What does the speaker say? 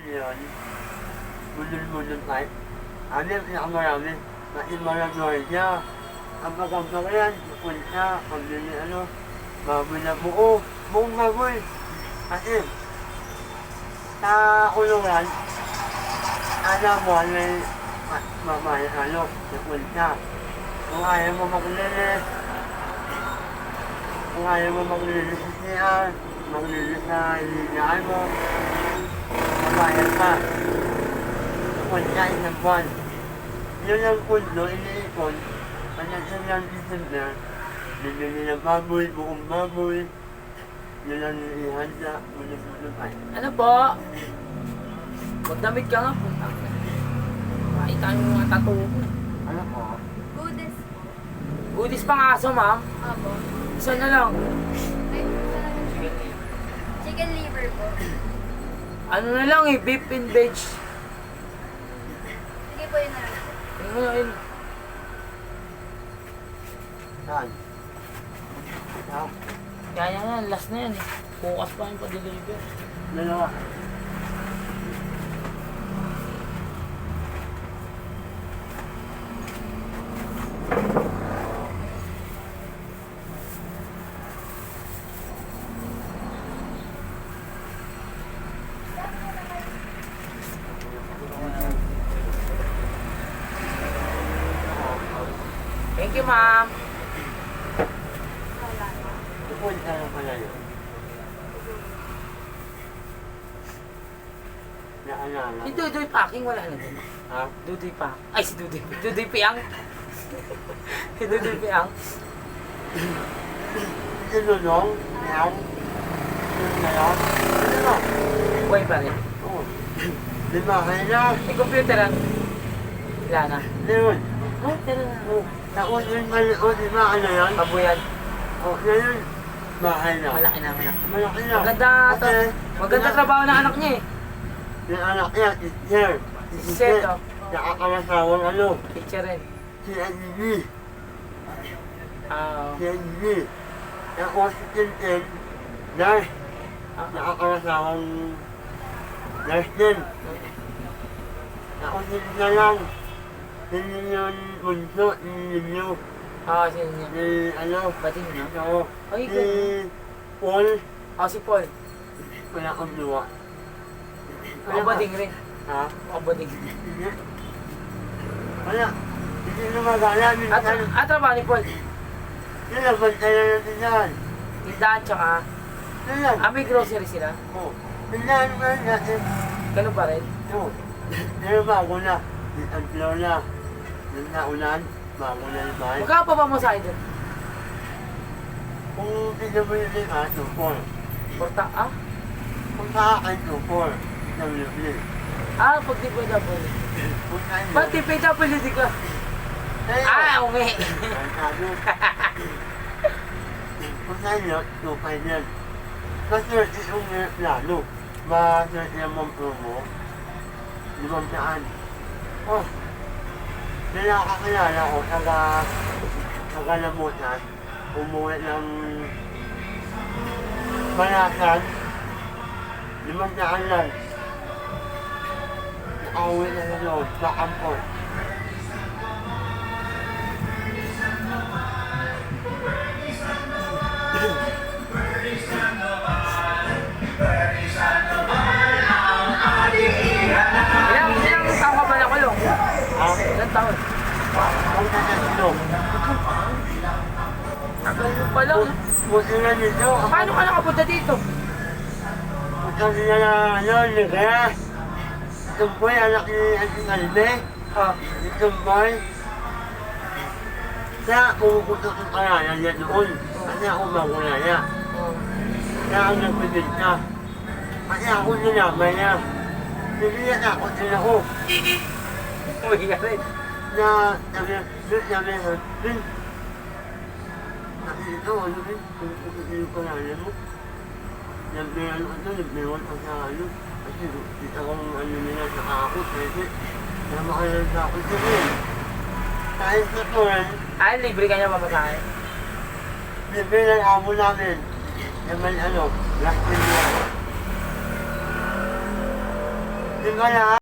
yun. Bulol-bulol kahit. Ano yung pinakamarami? Maimaragay niya. Ang magambang yan, punta, pambili baboy na buo. Buong baboy. Kasi, sa kulungan, alam mo, may mamaya, punta. Kung ayaw mo maglilis, siya, maglilis sa linyaan mo, mabayad ka. Punta isang buwan. Yun ang pundo, iniipon. Pagdating ng December, bibili ng baboy, buong baboy. Yun ang ihanda, mulis-mulis ay. Ano po? Magdamit ka nga po. Makita yung mga tattoo ko. Ano po? Goodies po. Goodies pang aso, ma'am. Apo. Isa na lang. Ay, chicken liver po. Ano na lang eh, beef and veg. Sige po yun na lang. Ano na yun? Saan? Saan? Kaya yan, last na yan eh. Bukas pa yung pa-deliver. Dalawa. Thank you, ma'am. Pupunta na pala yun. Naalala. Si Dudoy Packing wala na din. Ha? Dudoy pa. Ay, si Dudoy. Dudoy Piang. Si Dudoy Piang. Sinulong? Yan? Yun na yan? Ano na? Buhay pa rin. Oo. Lima kayo na. May computeran. Wala na. Yun. Ay, tara na. Oo. Tapos yung maliit, di ba ano yan? Pabuyan. O, yun. Bahay na. Malaki na, malaki. Malaki na. Maganda, maganda trabaho ng anak niya eh. Yung anak niya, teacher. Teacher to. Nakakamasawang Teacher rin. si NGB. Ah, Si NGB. Tapos si Tintin, nurse. Nakakamasawang nurse din. Tapos hindi na lang. Hindi yun bunso, hindi nyo. sino niya? Si Bating niya? Oo. Ay, Si Paul, si Paul. wala kang luwa. Ako bading rin. Ha? Ako bading. Hindi. Wala. Hindi na magala. Minsan, Trabaho ni Paul. nilabantay na natin yan. Tindahan tsaka, Yan. may grocery sila. Oo. Tindahan ba natin? Ganun pa rin. Oo. Pero bago na. Ang flow na. Yung naulan, bago na yung bahay. Magkano pa ba mo sa doon? Kung PWD ka, 2-4. Porta, Kung sa akin, 2-4. PWD. Pag di pwede po. Kung sa inyo, Ba't di pwede po hindi ka? Umi. ang sabi. Kung sa inyo, 2-5 yan. Kasi yung lalo, ma-search yung mong promo, 500. Oh, may nakakilala ko, taga-Lamutan, umuwi ng Balasan, 500 lang. Nakauwi na sa loob, sa Kampon. Ilang taon ka ba nakulong? Ilang taon? Ang taga-ilong. Tagal mo pala. Buti na nito. Paano ka nakapunta dito? Buti na Ligaya. Tumboy, anak ni Auntie Albe. Itong boy. Kaya pumuputok ang kalayan niya doon. Kasi ako magulaya. Kaya ang nagpibigta. Kasi ako sinamay niya. Hindi niya takot din ako. Uwi ka rin. Na sabi ito, ano rin, kung yung kalayan mo. Nagbiwan ko sa kasi dito akong nila sa kakot, kasi namakalan sa kakot ko rin. Kahit sa tuwan, Libre ka niya mamasahe? libre ng amo namin. Naman last year niya. Di ba na?